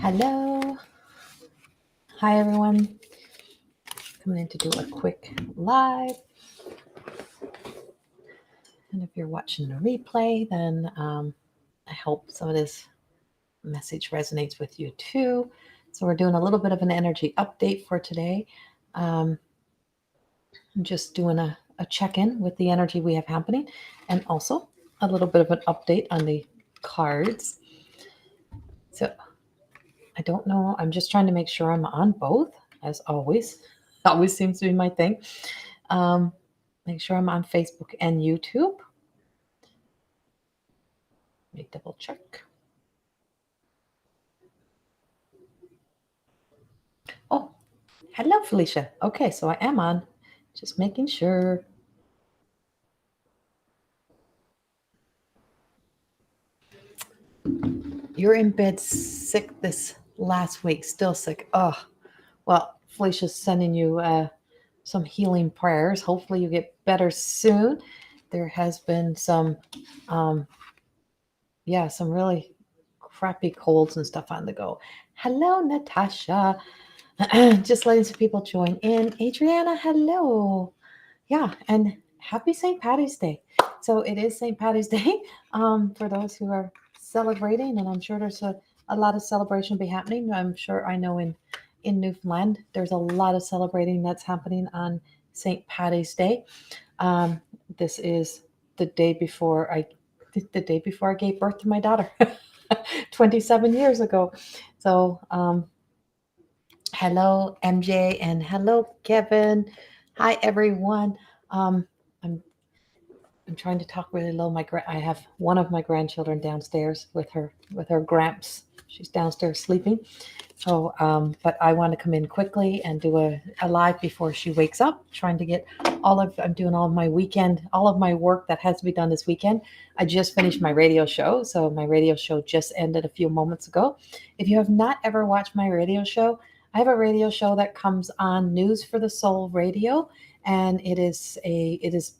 Hello. Hi, everyone. Coming in to do a quick live. And if you're watching the replay, then I hope some of this message resonates with you too. So we're doing a little bit of an energy update for today. I'm just doing a check-in with the energy we have happening, and also a little bit of an update on the cards. So I don't know. I'm just trying to make sure I'm on both, as always. Always seems to be my thing. Make sure I'm on Facebook and YouTube. Let me double check. Oh, hello, Felicia. Okay, so I am on. Just making sure. You're in bed sick this last week, still sick. Oh, well, Felicia's sending you some healing prayers. Hopefully you get better soon. There has been some really crappy colds and stuff on the go. Hello, Natasha. Just letting some people join in. Adriana, hello. Yeah, and happy St. Patty's Day. So it is St. Patty's Day for those who are celebrating, and I'm sure there's a lot of celebration be happening. I'm sure I know in Newfoundland there's a lot of celebrating that's happening on St. Patty's Day. This is the day before I gave birth to my daughter 27 years ago. So hello, MJ, and hello, Kevin. Hi, everyone. I'm trying to talk really low. I have one of my grandchildren downstairs with her gramps. She's downstairs sleeping. So, but I want to come in quickly and do a live before she wakes up. Trying to get I'm doing all of my weekend, all of my work that has to be done this weekend. I just finished my radio show. So my radio show just ended a few moments ago. If you have not ever watched my radio show, I have a radio show that comes on News for the Soul Radio, and it is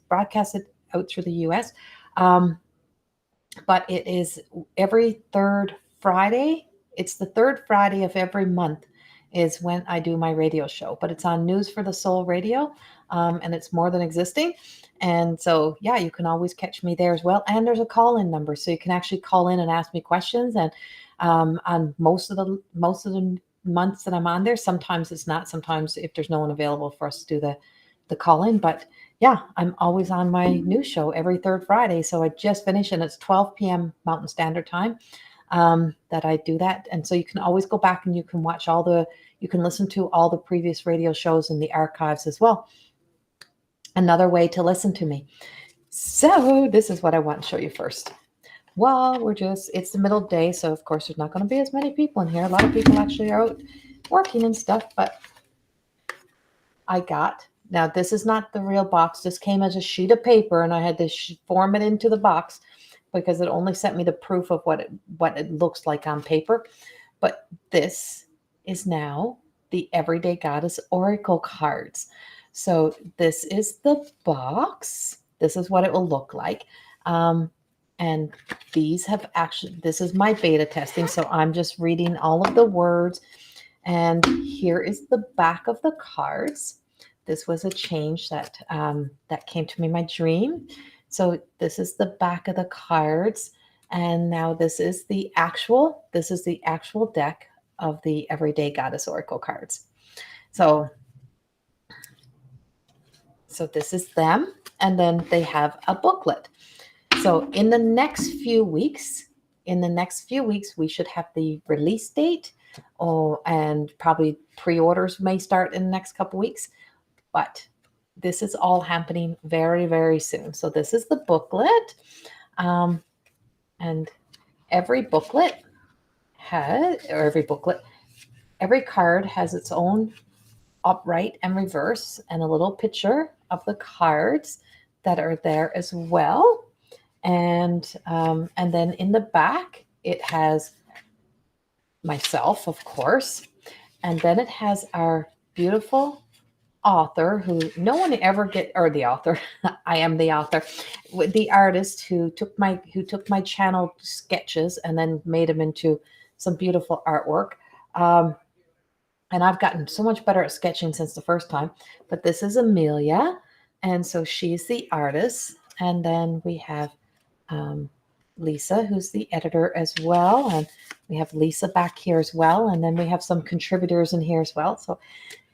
broadcasted out through the U.S. But it is every third Friday. It's the third Friday of every month is when I do my radio show, but it's on News for the Soul Radio, and it's more than existing. And so, yeah, you can always catch me there as well. And there's a call-in number, so you can actually call in and ask me questions. And on most of the months that I'm on there, sometimes it's not. Sometimes if there's no one available for us to do the call-in, but yeah, I'm always on my news show every third Friday. So I just finished, and it's 12 p.m. Mountain Standard Time that I do that. And so you can always go back and you can watch you can listen to all the previous radio shows in the archives as well. Another way to listen to me. So this is what I want to show you first. Well, it's the middle of the day. So of course there's not going to be as many people in here. A lot of people actually are out working and stuff, but now, this is not the real box. This came as a sheet of paper, and I had to form it into the box because it only sent me the proof of what it looks like on paper. But this is now the Everyday Goddess Oracle cards. So this is the box. This is what it will look like. And this is my beta testing. So I'm just reading all of the words. And here is the back of the cards. This was a change that came to me in my dream. So this is the back of the cards, and now this is the actual deck of the Everyday Goddess Oracle cards. So this is them, and then they have a booklet. So in the next few weeks, we should have the release date. And probably pre-orders may start in the next couple weeks. But this is all happening very, very soon. So this is the booklet. And every card has its own upright and reverse, and a little picture of the cards that are there as well. And then in the back, it has myself, of course. And then it has our beautiful author who no one ever or the author. I am the author. The artist who took my channel sketches and then made them into some beautiful artwork. And I've gotten so much better at sketching since the first time. But this is Amelia, and so she's the artist. And then we have Lisa, who's the editor as well, and we have Lisa back here as well, and then we have some contributors in here as well. So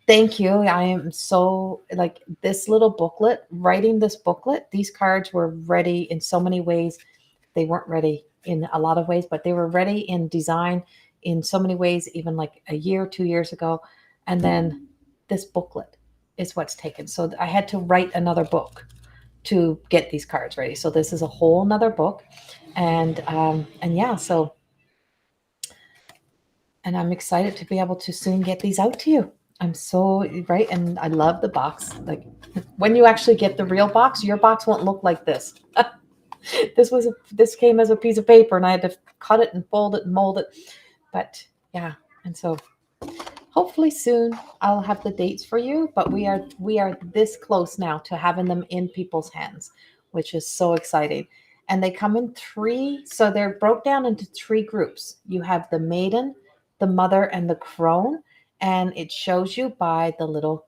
thank you. I am so like this little booklet, writing this booklet. These cards were ready in so many ways. They weren't ready in a lot of ways, but they were ready in design in so many ways, even like a year, 2 years ago. And then this booklet is what's taken. So I had to write another book to get these cards ready. So this is a whole nother book. And yeah, so, and I'm excited to be able to soon get these out to you. I'm so right. And I love the box. Like when you actually get the real box, your box won't look like this. This came as a piece of paper and I had to cut it and fold it and mold it. But yeah, and so hopefully soon I'll have the dates for you, but we are this close now to having them in people's hands, which is so exciting. And they come in three, so they're broke down into three groups. You have the maiden, the mother, and the crone, and it shows you by the little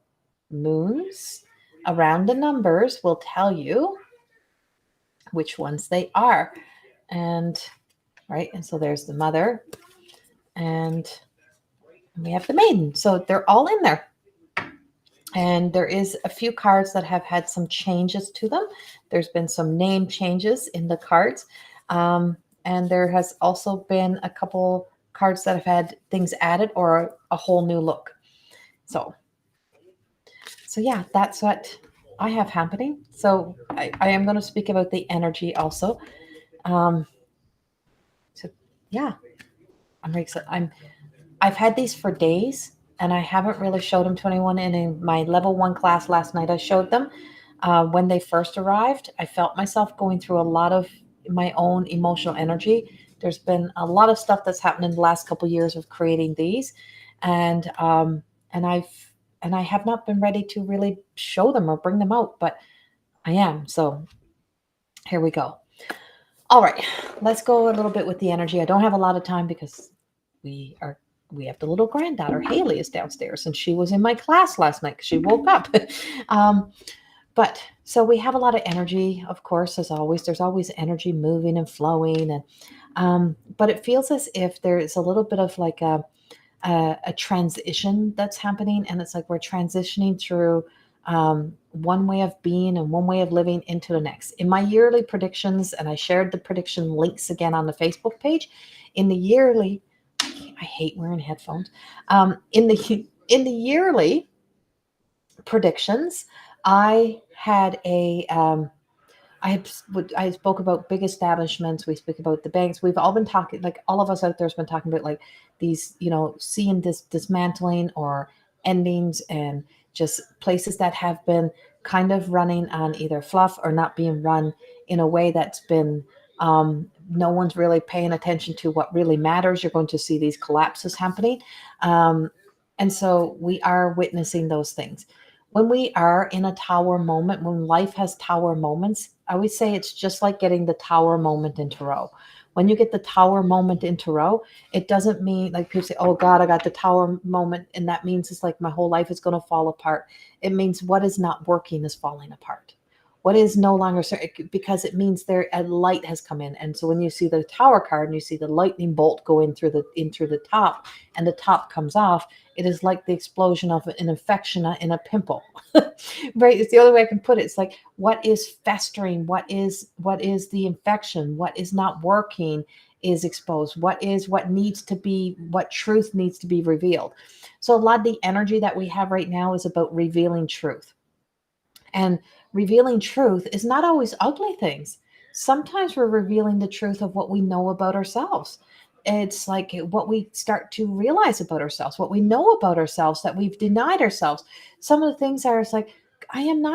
moons around the numbers will tell you which ones they are. And right, and so there's the mother, and we have the maiden. So they're all in there. And there is a few cards that have had some changes to them. There's been some name changes in the cards. And there has also been a couple cards that have had things added or a whole new look. So yeah, that's what I have happening. So I am going to speak about the energy also. So yeah, I'm excited. I've had these for days and I haven't really showed them to anyone. And in my level 1 class last night, I showed them when they first arrived. I felt myself going through a lot of my own emotional energy. There's been a lot of stuff that's happened in the last couple of years of creating these. And I have not been ready to really show them or bring them out, but I am. So here we go. All right, let's go a little bit with the energy. I don't have a lot of time because we have the little granddaughter, Haley, is downstairs, and she was in my class last night because she woke up. But so we have a lot of energy, of course, as always. There's always energy moving and flowing, and but it feels as if there is a little bit of like a transition that's happening, and it's like we're transitioning through one way of being and one way of living into the next. In my yearly predictions, and I shared the prediction links again on the Facebook page, in the yearly, I hate wearing headphones. In the yearly predictions, I had I spoke about big establishments. We speak about the banks. We've all been talking, like all of us out there has been talking about like these, seeing this dismantling or endings and just places that have been kind of running on either fluff or not being run in a way that's been no one's really paying attention to what really matters. You're going to see these collapses happening. And so we are witnessing those things. When we are in a tower moment, when life has tower moments, I always say it's just like getting the tower moment in Tarot. When you get the tower moment in Tarot, it doesn't mean like people say, oh God, I got the tower moment. And that means it's like my whole life is going to fall apart. It means what is not working is falling apart. What is no longer certain, because it means there a light has come in. And so when you see the tower card and you see the lightning bolt go in through the top and the top comes off, it is like the explosion of an infection in a pimple. Right? It's the only way I can put it. It's like what is festering, what is the infection, what is not working is exposed, what needs to be, what truth needs to be revealed. So a lot of the energy that we have right now is about revealing truth. And revealing truth is not always ugly things. Sometimes we're revealing the truth of what we know about ourselves. It's like what we start to realize about ourselves, what we know about ourselves that we've denied ourselves. Some of the things are, it's like, I am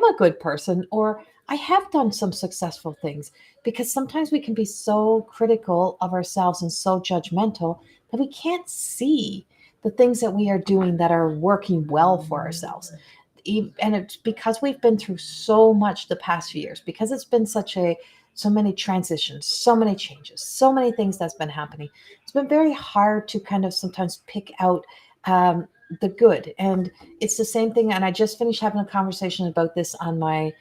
a good person, or I have done some successful things, because sometimes we can be so critical of ourselves and so judgmental that we can't see the things that we are doing that are working well for ourselves. And it's because we've been through so much the past few years, because it's been so many transitions, so many changes, so many things that's been happening. It's been very hard to kind of sometimes pick out the good. And it's the same thing. And I just finished having a conversation about this on my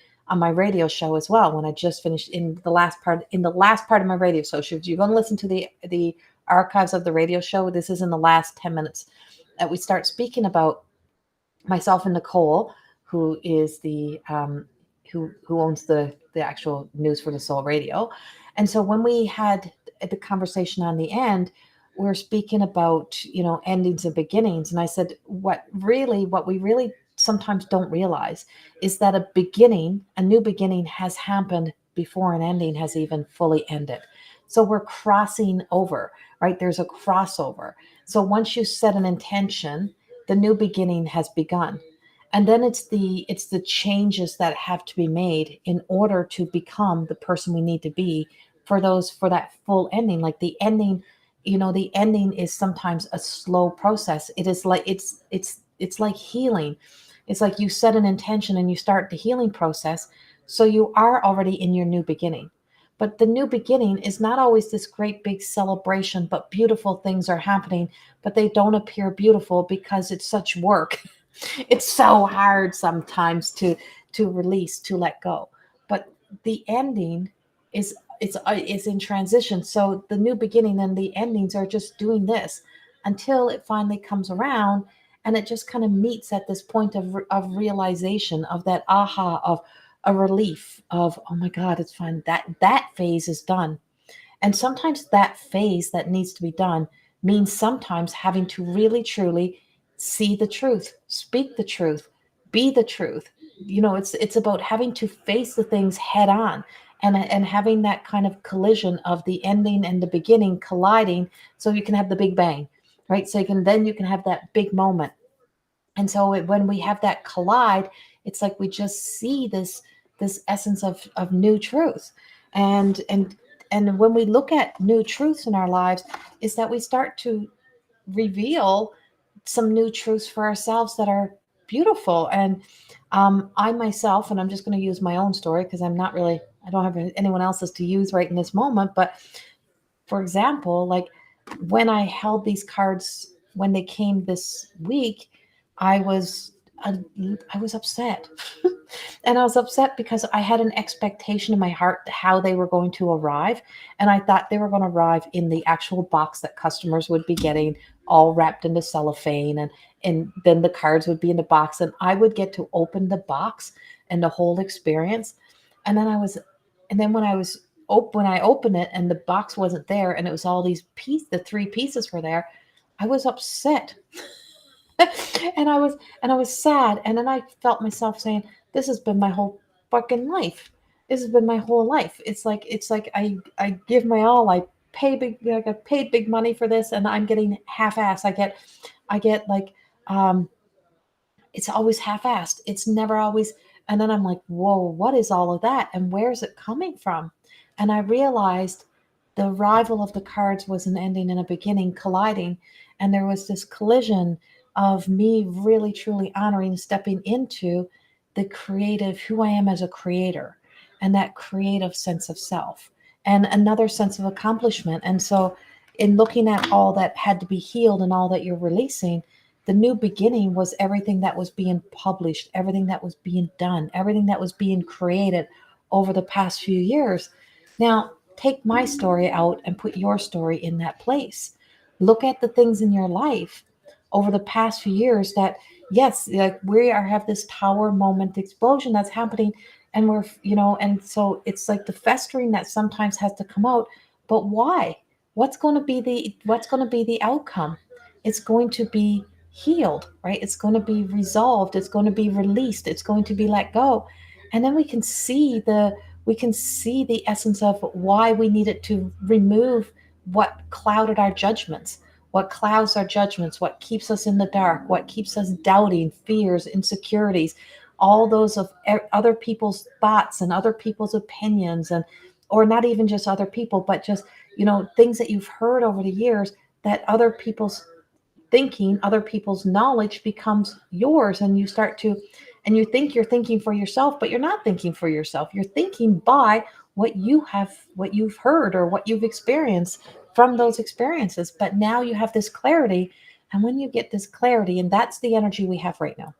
radio show as well. When I just finished in the last part of my radio show. So if you're going to listen to the archives of the radio show, this is in the last 10 minutes that we start speaking about myself and Nicole, who is the who owns the actual News for the Soul radio. And so when we had the conversation on the end, we are speaking about, endings and beginnings. And I said, what we really sometimes don't realize is that a new beginning has happened before an ending has even fully ended. So we're crossing over, right? There's a crossover. So once you set an intention, the new beginning has begun. And then it's the changes that have to be made in order to become the person we need to be for that full ending. Like the ending, the ending is sometimes a slow process. It is like it's like healing. It's like you set an intention and you start the healing process. So you are already in your new beginning. But the new beginning is not always this great big celebration, but beautiful things are happening, but they don't appear beautiful because it's such work. It's so hard sometimes to release, to let go. But the ending is in transition. So the new beginning and the endings are just doing this until it finally comes around, and it just kind of meets at this point of realization, of that aha, of a relief of, oh my God, it's fine. That phase is done. And sometimes that phase that needs to be done means sometimes having to really truly see the truth, speak the truth, be the truth. It's about having to face the things head on, and having that kind of collision of the ending and the beginning colliding, so you can have the big bang, right? So you can have that big moment. And so when we have that collide, it's like we just see this essence of new truth. And when we look at new truths in our lives, is that we start to reveal some new truths for ourselves that are beautiful. And I myself, and I'm just going to use my own story because I don't have anyone else's to use right in this moment. But for example, like when I held these cards, when they came this week, I was I was upset. And I was upset because I had an expectation in my heart how they were going to arrive. And I thought they were going to arrive in the actual box that customers would be getting, all wrapped into cellophane. And then the cards would be in the box. And I would get to open the box and the whole experience. And then when I opened it and the box wasn't there and it was all the three pieces were there, I was upset. And I was sad. And then I felt myself saying, this has been my whole fucking life. This has been my whole life. It's like I give my all. I paid big money for this, and I'm getting half-assed. I get like it's always half-assed. It's never always. And then I'm like, whoa, what is all of that? And where's it coming from? And I realized the arrival of the cards was an ending and a beginning colliding. And there was this collision of me really truly honoring, stepping into the creative, who I am as a creator, and that creative sense of self, and another sense of accomplishment. And so in looking at all that had to be healed and all that you're releasing, the new beginning was everything that was being published, everything that was being done, everything that was being created over the past few years. Now, take my story out and put your story in that place. Look at the things in your life over the past few years that, yes, like have this tower moment explosion that's happening. And and so it's like the festering that sometimes has to come out. But why? What's going to be the outcome? It's going to be healed, right? It's going to be resolved. It's going to be released. It's going to be let go. And then we can see the essence of why we needed to remove what clouded our judgments, what clouds our judgments, what keeps us in the dark, what keeps us doubting, fears, insecurities, all those of other people's thoughts and other people's opinions, and or not even just other people, but just things that you've heard over the years, that other people's thinking, other people's knowledge becomes yours. And you think you're thinking for yourself, but you're not thinking for yourself. You're thinking by what you've heard or what you've experienced from those experiences. But now you have this clarity. And when you get this clarity, and that's the energy we have right now.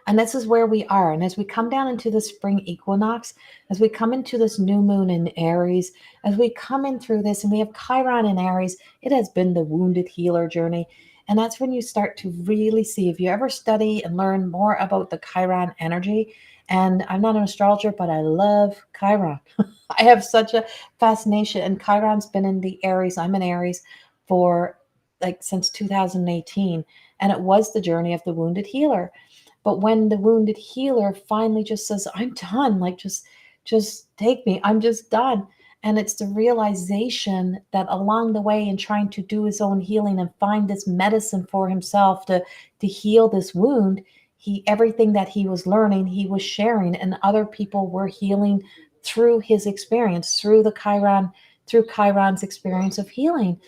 And this is where we are. And as we come down into the spring equinox, as we come into this new moon in Aries, as we come in through this, and we have Chiron in Aries, it has been the wounded healer journey. And that's when you start to really see, if you ever study and learn more about the Chiron energy. And I'm not an astrologer, but I love Chiron. I have such a fascination. And Chiron's been in the Aries. I'm in Aries for like since 2018. And it was the journey of the wounded healer. But when the wounded healer finally just says, I'm done, like just take me, I'm just done. And it's the realization that along the way, in trying to do his own healing and find this medicine for himself to heal this wound, he everything that he was learning, he was sharing, and other people were healing through his experience, through Chiron's experience of healing.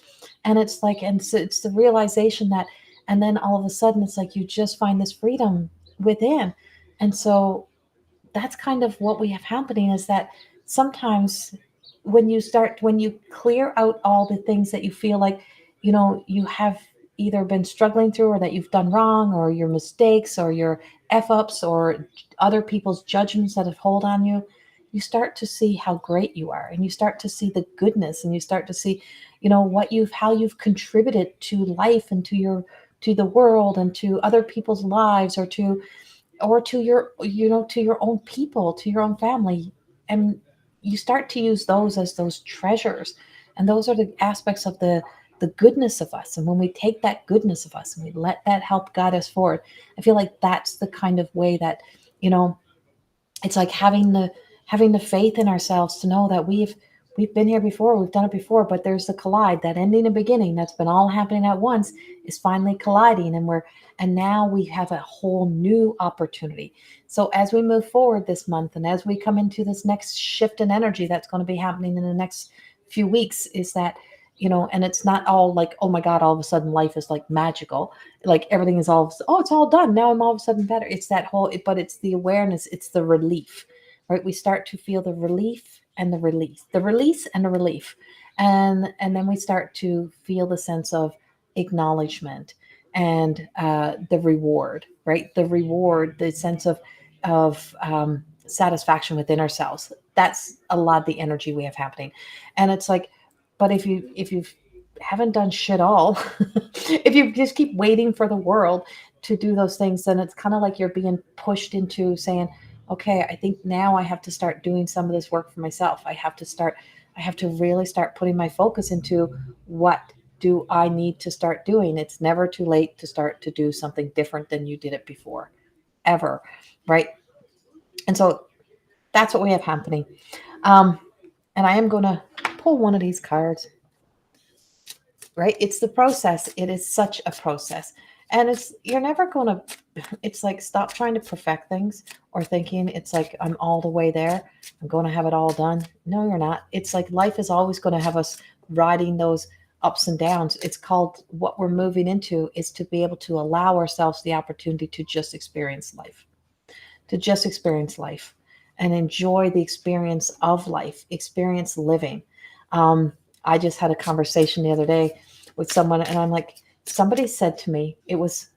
And it's like, and so it's the realization that, and then all of a sudden it's like you just find this freedom within. And so that's kind of what we have happening, is that sometimes when you clear out all the things that you feel like, you have either been struggling through, or that you've done wrong, or your mistakes, or your f ups, or other people's judgments that have hold on you, you start to see how great you are, and you start to see the goodness, and you start to see, how you've contributed to life, and to the world, and to other people's lives, or to your, to your own people, to your own family. And you start to use those as those treasures. And those are the aspects of the goodness of us. And when we take that goodness of us and we let that help guide us forward, I feel like that's the kind of way that, you know it's like having the faith in ourselves to know that we've been here before, we've done it before. But there's the collide, that ending and beginning that's been all happening at once is finally colliding, and now we have a whole new opportunity. So as we move forward this month, and as we come into this next shift in energy that's going to be happening in the next few weeks, is that, and it's not all like, oh my God, all of a sudden life is like magical, like everything is all, oh, it's all done now, I'm all of a sudden better. It's that whole, but it's the awareness, it's the relief, right? We start to feel the relief and the release, the release and the relief. And then we start to feel the sense of acknowledgement, and the reward, right? The reward, the sense of satisfaction within ourselves. That's a lot of the energy we have happening. And it's like, but if you haven't done shit all, if you just keep waiting for the world to do those things, then it's kind of like you're being pushed into saying, okay, I think now I have to start doing some of this work for myself. I have to really start putting my focus into, what do I need to start doing? It's never too late to start to do something different than you did it before, ever, right? And so that's what we have happening. Um, and I am going to pull one of these cards, right? It's the process. It is such a process. And you're never going to, it's like, stop trying to perfect things, or thinking it's like, I'm all the way there, I'm going to have it all done. No, you're not. It's like life is always going to have us riding those ups and downs. It's called, what we're moving into is to be able to allow ourselves the opportunity to just experience life, and enjoy the experience of life, experience living. Um, I just had a conversation the other day with someone, and I'm like, somebody said to me, it was,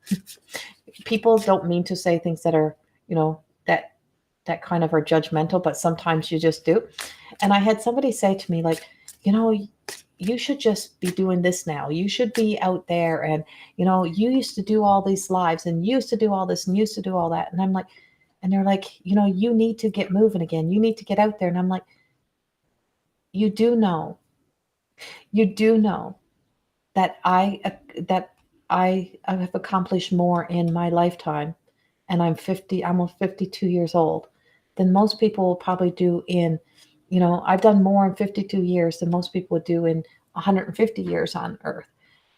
people don't mean to say things that are, that kind of are judgmental, but sometimes you just do. And I had somebody say to me, like, you know, you should just be doing this now. You should be out there. And, you used to do all these lives, and you used to do all this, and you used to do all that. And I'm like, and they're like, you need to get moving again. You need to get out there. And I'm like, you do know, you do know that I have accomplished more in my lifetime, and I'm 50, almost 52 years old, than most people will probably do in, I've done more in 52 years than most people would do in 150 years on earth.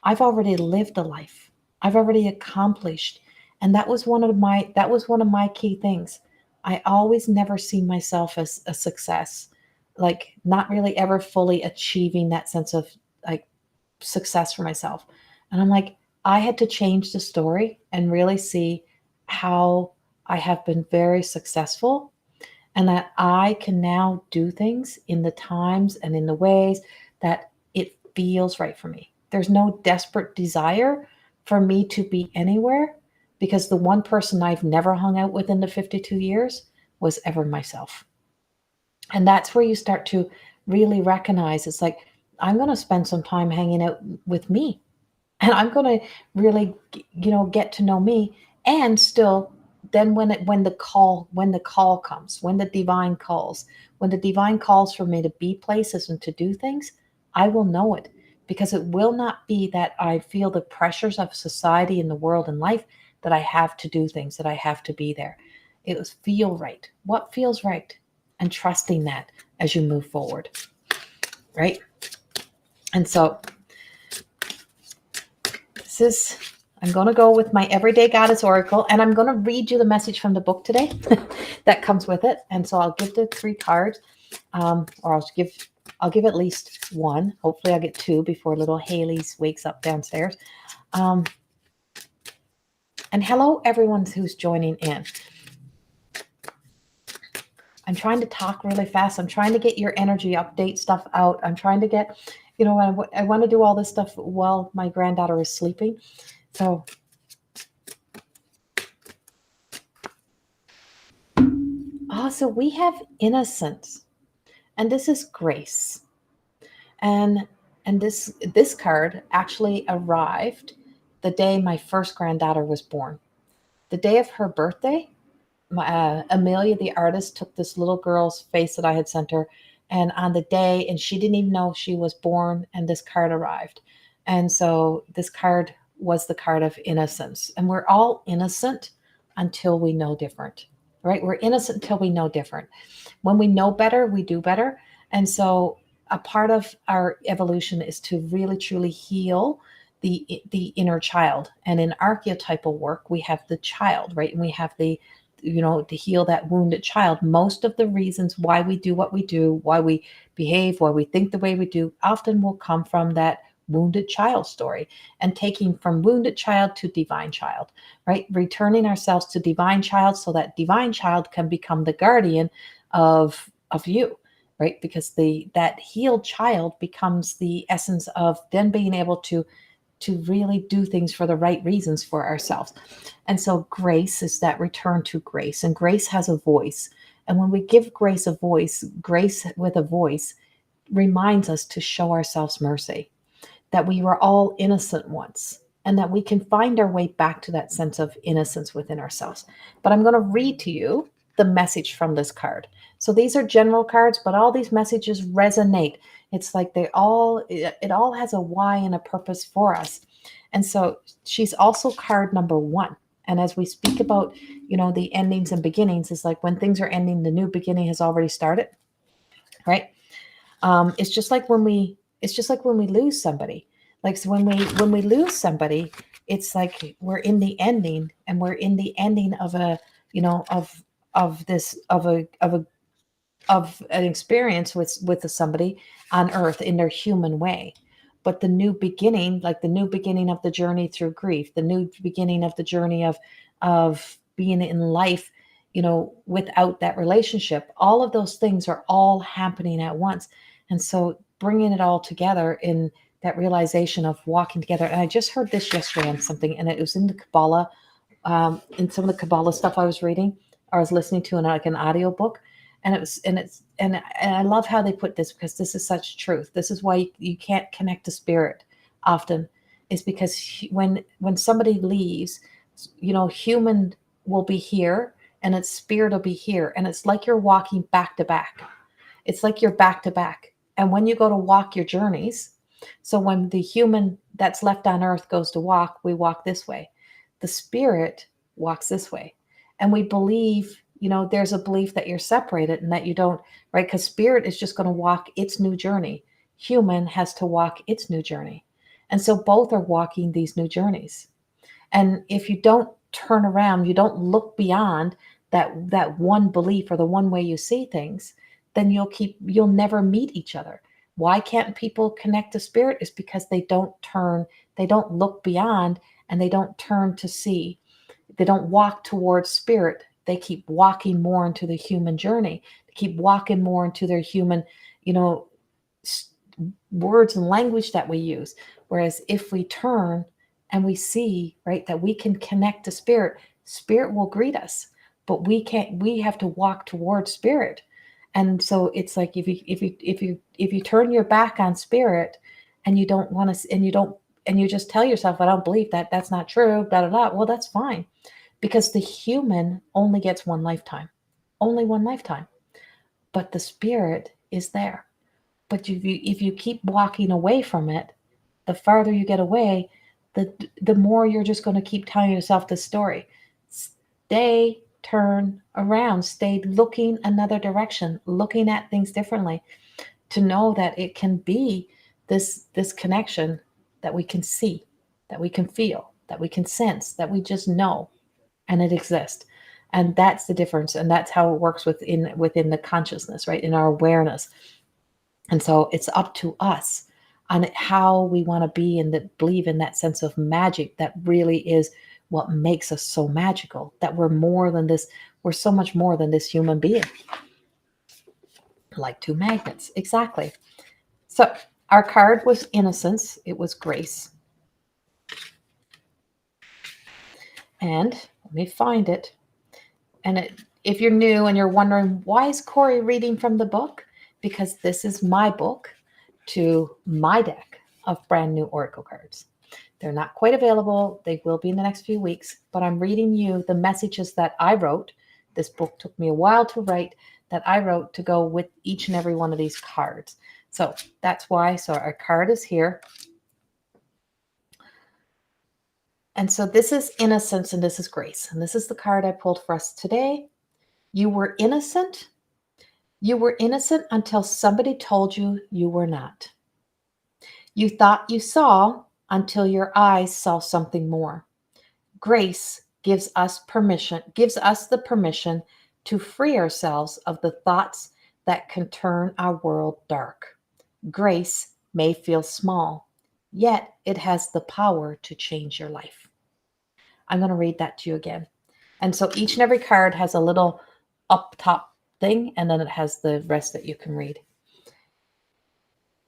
I've already lived a life. I've already accomplished. And that was one of my key things. I always never see myself as a success, like not really ever fully achieving that sense of like success for myself. And I'm like, I had to change the story and really see how I have been very successful, and that I can now do things in the times and in the ways that it feels right for me. There's no desperate desire for me to be anywhere, because the one person I've never hung out with in the 52 years was ever myself. And that's where you start to really recognize, it's like, I'm going to spend some time hanging out with me, and I'm going to really, get to know me. And still, then when the call comes, when the divine calls for me to be places and to do things, I will know it, because it will not be that I feel the pressures of society and the world and life, that I have to do things, that I have to be there. It was feel right. What feels right? And trusting that as you move forward, right? And so I'm going to go with my Everyday Goddess Oracle, and I'm going to read you the message from the book today that comes with it. And so I'll give the 3 cards, or I'll give at least one. Hopefully I'll get 2 before little Haley wakes up downstairs. And hello, everyone who's joining in. I'm trying to talk really fast. I'm trying to get your energy update stuff out. I'm trying to get, I want to do all this stuff while my granddaughter is sleeping. So, so we have innocence, and this is grace. And this card actually arrived the day my first granddaughter was born. The day of her birthday, Amelia, the artist, took this little girl's face that I had sent her, and on the day, and she didn't even know she was born, and this card arrived. And so this card was the card of innocence. And we're all innocent until we know different, right? We're innocent until we know different. When we know better, we do better. And so a part of our evolution is to really, truly heal the inner child. And in archetypal work, we have the child, right? And we have to heal that wounded child. Most of the reasons why we do what we do, why we behave, why we think the way we do, often will come from that wounded child story, and taking from wounded child to divine child, right? Returning ourselves to divine child, so that divine child can become the guardian of you, right? Because that healed child becomes the essence of then being able to really do things for the right reasons for ourselves. And so grace is that return to grace, and grace has a voice. And when we give grace a voice, grace with a voice reminds us to show ourselves mercy, that we were all innocent once, and that we can find our way back to that sense of innocence within ourselves. But I'm going to read to you the message from this card. So these are general cards, but all these messages resonate. It's like it all has a why and a purpose for us. And so she's also card number 1. And as we speak about, the endings and beginnings, it's like when things are ending, the new beginning has already started, right? It's just like when we lose somebody. Like, so when we lose somebody, it's like we're in the ending, and we're in the ending of a, of an experience with somebody on earth in their human way. But the new beginning, like the new beginning of the journey through grief, the new beginning of the journey of being in life, without that relationship, all of those things are all happening at once. And so bringing it all together in that realization of walking together. And I just heard this yesterday on something, and it was in the Kabbalah, in some of the Kabbalah stuff I was reading, or I was listening to an audio book. And I love how they put this, because this is such truth. This is why you can't connect to spirit often, is because when somebody leaves, human will be here, and its spirit will be here. And it's like you're walking back to back. It's like you're back to back. And when you go to walk your journeys, so when the human that's left on earth goes to walk, we walk this way. The spirit walks this way. And we believe, there's a belief that you're separated and that you don't, right? Because spirit is just going to walk its new journey. Human has to walk its new journey. And so both are walking these new journeys. And if you don't turn around, you don't look beyond that one belief or the one way you see things, then you'll never meet each other. Why can't people connect to spirit? Is because they don't look beyond, and they don't turn to see. They don't walk towards spirit. They keep walking more into the human journey. They keep walking more into their human, words and language that we use. Whereas if we turn and we see, right, that we can connect to spirit, spirit will greet us, but we have to walk towards spirit. And so it's like if you turn your back on spirit and you don't want to, and you just tell yourself, I don't believe that, that's not true, blah blah blah, well, that's fine, because the human only gets one lifetime, only one lifetime, but the spirit is there. But if you keep walking away from it, the farther you get away, the more you're just going to keep telling yourself this story. Stay, turn around, stay looking another direction, looking at things differently, to know that it can be this connection that we can see, that we can feel, that we can sense, that we just know, and it exists. And that's the difference, and that's how it works within the consciousness, right, in our awareness. And so it's up to us on how we want to be and that believe in that sense of magic that really is what makes us so magical, that we're more than this, we're so much more than this human being. Like two magnets, exactly. So our card was innocence, it was grace. And let me find it. And if you're new and you're wondering, why is Corrie reading from the book? Because this is my book to my deck of brand new oracle cards. They're not quite available. They will be in the next few weeks, but I'm reading you the messages that I wrote. This book took me a while to write, that I wrote to go with each and every one of these cards. So that's why. So our card is here. And so this is innocence and this is grace. And this is the card I pulled for us today. You were innocent. You were innocent until somebody told you you were not. You thought you saw until your eyes saw something more. Grace gives us the permission to free ourselves of the thoughts that can turn our world dark. Grace may feel small, yet it has the power to change your life. I'm going to read that to you again. And so each and every card has a little up top thing, and then it has the rest that you can read.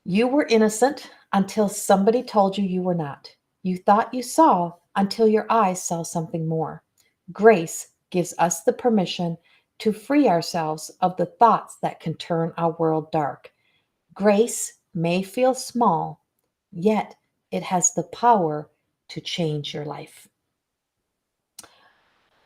You were innocent until somebody told you you were not. You thought you saw until your eyes saw something more. Grace gives us the permission to free ourselves of the thoughts that can turn our world dark. Grace may feel small, yet it has the power to change your life.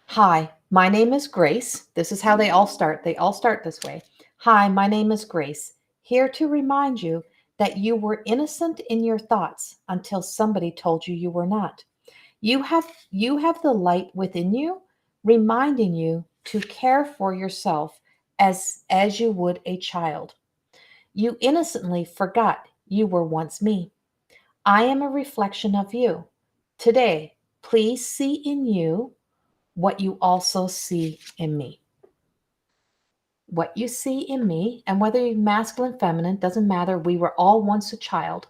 Hi, my name is Grace. This is how they all start. They all start this way. Hi, my name is Grace, here to remind you that you were innocent in your thoughts until somebody told you you were not. You have the light within you, reminding you to care for yourself as you would a child. You innocently forgot you were once me. I am a reflection of you. Today, please see in you what you also see in me. What you see in me, and whether you're masculine, feminine, doesn't matter. We were all once a child.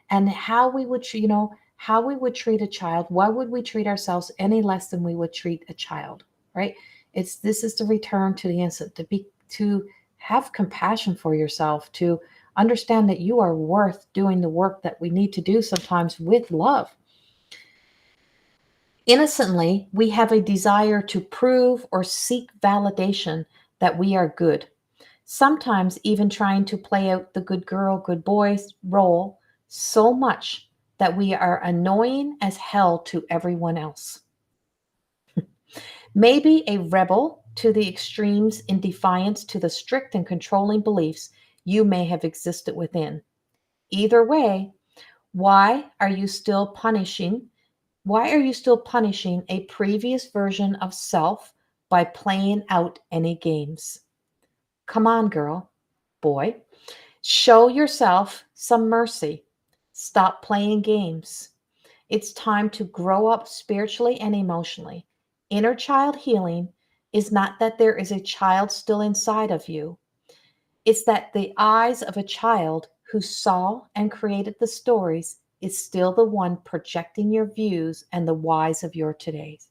And how we would, how we would treat a child, why would we treat ourselves any less than we would treat a child, right? This is the return to the instant, to have compassion for yourself, to understand that you are worth doing the work that we need to do sometimes with love. Innocently, we have a desire to prove or seek validation that we are good. Sometimes even trying to play out the good girl, good boy role so much that we are annoying as hell to everyone else. Maybe a rebel to the extremes in defiance to the strict and controlling beliefs you may have existed within. Either way, why are you still punishing a previous version of self by playing out any games? Come on, girl, boy. Show yourself some mercy. Stop playing games. It's time to grow up spiritually and emotionally. Inner child healing is not that there is a child still inside of you. It's that the eyes of a child who saw and created the stories is still the one projecting your views and the whys of your todays.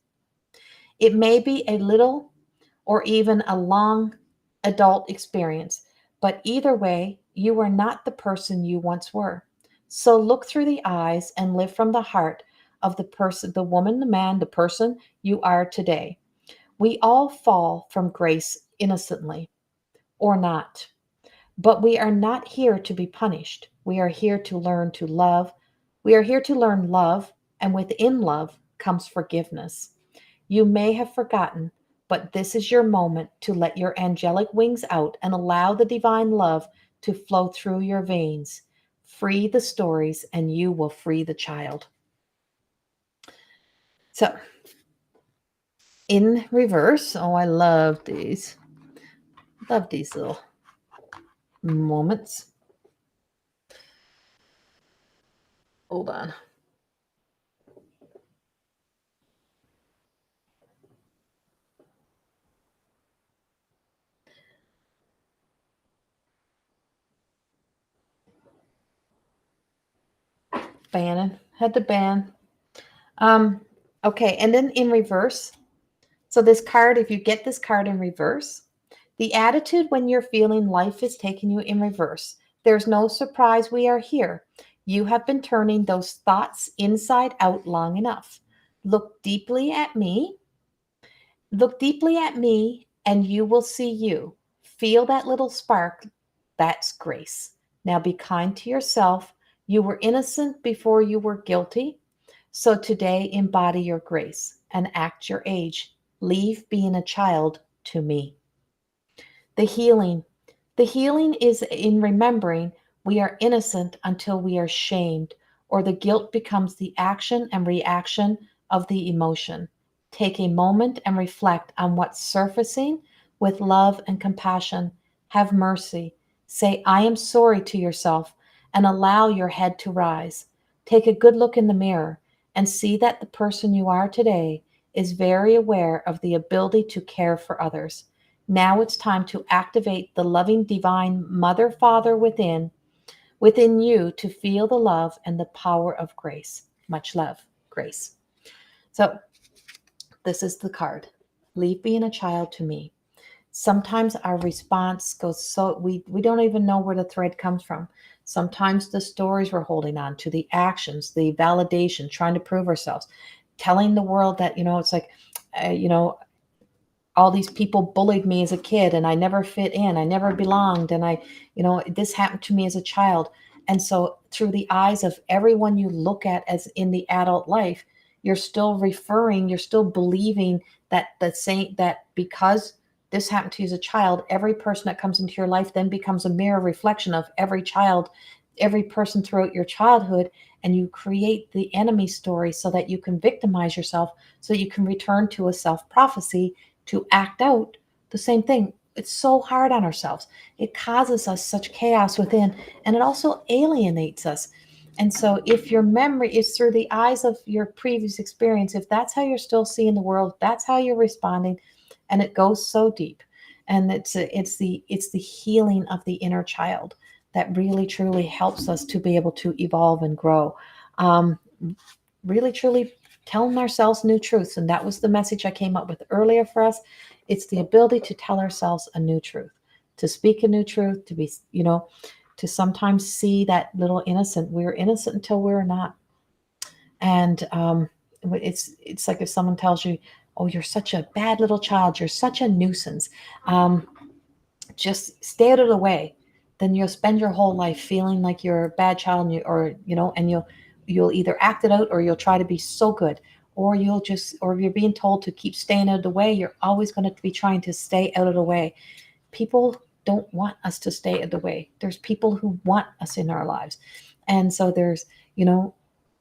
It may be a little or even a long adult experience, but either way, you are not the person you once were. So look through the eyes and live from the heart of the person, the woman, the man, the person you are today. We all fall from grace innocently or not, but we are not here to be punished. We are here to learn to love. We are here to learn love, and within love comes forgiveness. You may have forgotten, but this is your moment to let your angelic wings out and allow the divine love to flow through your veins. Free the stories, and you will free the child. So, in reverse, oh, I love these. Love these little moments. Hold on. Bannon. Had to ban. Okay, and then in reverse. So this card, if you get this card in reverse, the attitude when you're feeling life is taking you in reverse. There's no surprise we are here. You have been turning those thoughts inside out long enough. Look deeply at me. Look deeply at me, and you will see you. Feel that little spark. That's grace. Now be kind to yourself. You were innocent before you were guilty. So today, embody your grace and act your age. Leave being a child to me. The healing. The healing is in remembering we are innocent until we are shamed, or the guilt becomes the action and reaction of the emotion. Take a moment and reflect on what's surfacing with love and compassion. Have mercy. Say, I am sorry to yourself, and allow your head to rise. Take a good look in the mirror and see that the person you are today is very aware of the ability to care for others. Now it's time to activate the loving divine mother father within you to feel the love and the power of grace. Much love, Grace. So this is the card. Leave being a child to me. Sometimes our response goes so we don't even know where the thread comes from. Sometimes the stories we're holding on to, the actions, the validation, trying to prove ourselves, telling the world that, it's like, all these people bullied me as a kid and I never fit in, I never belonged, and this happened to me as a child. And so through the eyes of everyone you look at as in the adult life, you're still believing that that because this happened to you as a child, every person that comes into your life then becomes a mirror reflection of every child, every person throughout your childhood. And you create the enemy story so that you can victimize yourself, so you can return to a self-prophecy to act out the same thing. It's so hard on ourselves. It causes us such chaos within, and it also alienates us. And so if your memory is through the eyes of your previous experience, if that's how you're still seeing the world, that's how you're responding, and it goes so deep. And it's the healing of the inner child that really truly helps us to be able to evolve and grow. Really truly telling ourselves new truths. And that was the message I came up with earlier for us. It's the ability to tell ourselves a new truth, to speak a new truth, to be, to sometimes see that little innocent. We're innocent until we're not. And it's like if someone tells you, oh, you're such a bad little child, you're such a nuisance. Just stay out of the way. Then you'll spend your whole life feeling like you're a bad child, and you'll either act it out, or you'll try to be so good, or or if you're being told to keep staying out of the way, you're always going to be trying to stay out of the way. People don't want us to stay out of the way. There's people who want us in our lives. And so there's,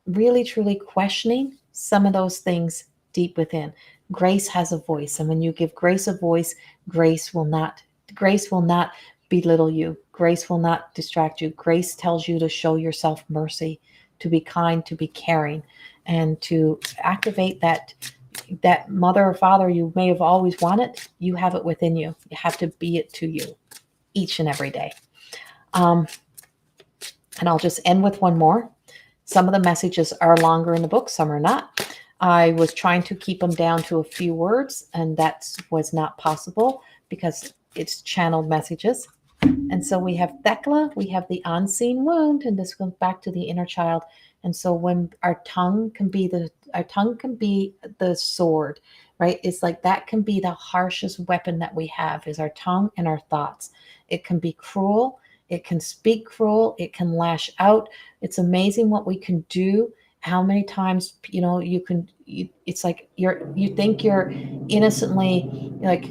really truly questioning some of those things deep within. Grace has a voice. And when you give grace a voice, grace will not belittle you. Grace will not distract you. Grace tells you to show yourself mercy, to be kind, to be caring, and to activate that mother or father you may have always wanted. You have it within you. You have to be it to you each and every day. And I'll just end with one more. Some of the messages are longer in the book, some are not. I was trying to keep them down to a few words, and that was not possible because it's channeled messages. And so we have Thecla, we have the unseen wound, and this goes back to the inner child. And so when our tongue can be the sword, right? It's like that can be the harshest weapon that we have is our tongue and our thoughts. It can be cruel, it can speak cruel, it can lash out. It's amazing what we can do. How many times, it's like you think you're innocently like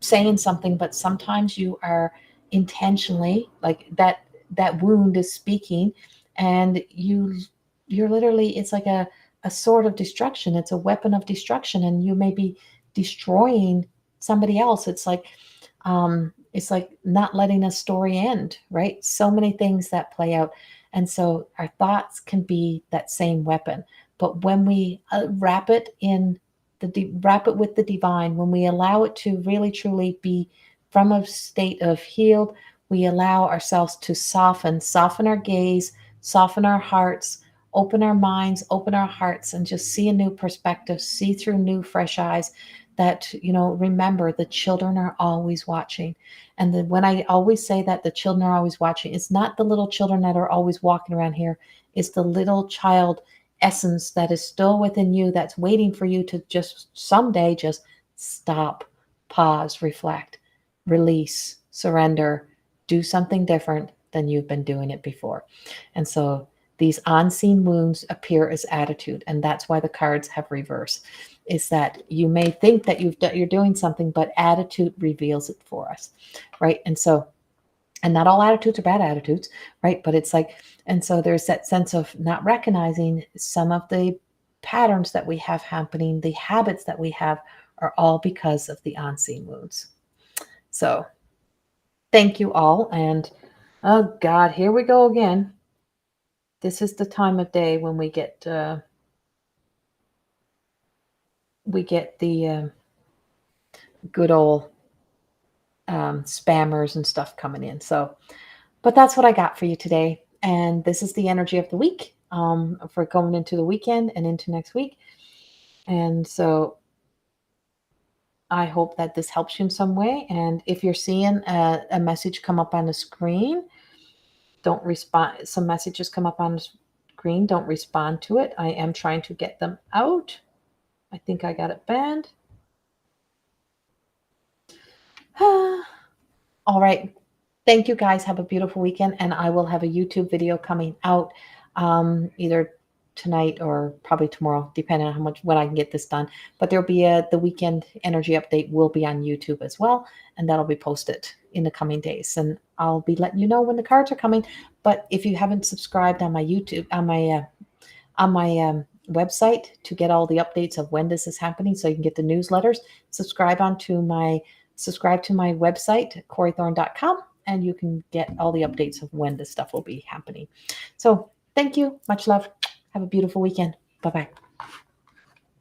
saying something, but sometimes you are intentionally like that wound is speaking, and you're literally, it's like a sword of destruction. It's a weapon of destruction, and you may be destroying somebody else. It's like not letting a story end, right? So many things that play out. And so our thoughts can be that same weapon. But when we wrap it in wrap it with the divine, when we allow it to really truly be from a state of healed, we allow ourselves to soften our gaze, soften our hearts, open our minds, open our hearts, and just see a new perspective, see through new fresh eyes. That, remember, the children are always watching. And when I always say that the children are always watching, it's not the little children that are always walking around here. It's the little child essence that is still within you, that's waiting for you to just someday just stop, pause, reflect, release, surrender, do something different than you've been doing it before. And so these unseen wounds appear as attitude, and that's why the cards have reverse. Is that you may think that you're doing something, but attitude reveals it for us, right? And not all attitudes are bad attitudes, right? But it's like, and so there's that sense of not recognizing some of the patterns that we have happening, the habits that we have are all because of the unseen wounds. So thank you all. And oh God, here we go again. This is the time of day when we get the good old spammers and stuff coming in. So, but that's what I got for you today. And this is the energy of the week for going into the weekend and into next week. And so I hope that this helps you in some way. And if you're seeing a message come up on the screen, don't respond. Some messages come up on the screen. Don't respond to it. I am trying to get them out. I think I got it banned. All right. Thank you guys. Have a beautiful weekend. And I will have a YouTube video coming out either tonight or probably tomorrow, depending on when I can get this done. But there'll be the weekend energy update will be on YouTube as well. And that'll be posted in the coming days. And I'll be letting you know when the cards are coming. But if you haven't subscribed on my YouTube, on my website to get all the updates of when this is happening, so you can get the newsletters, subscribe to my website, CorrieThorne.com, and you can get all the updates of when this stuff will be happening. So thank you. Much love. Have a beautiful weekend. Bye-bye.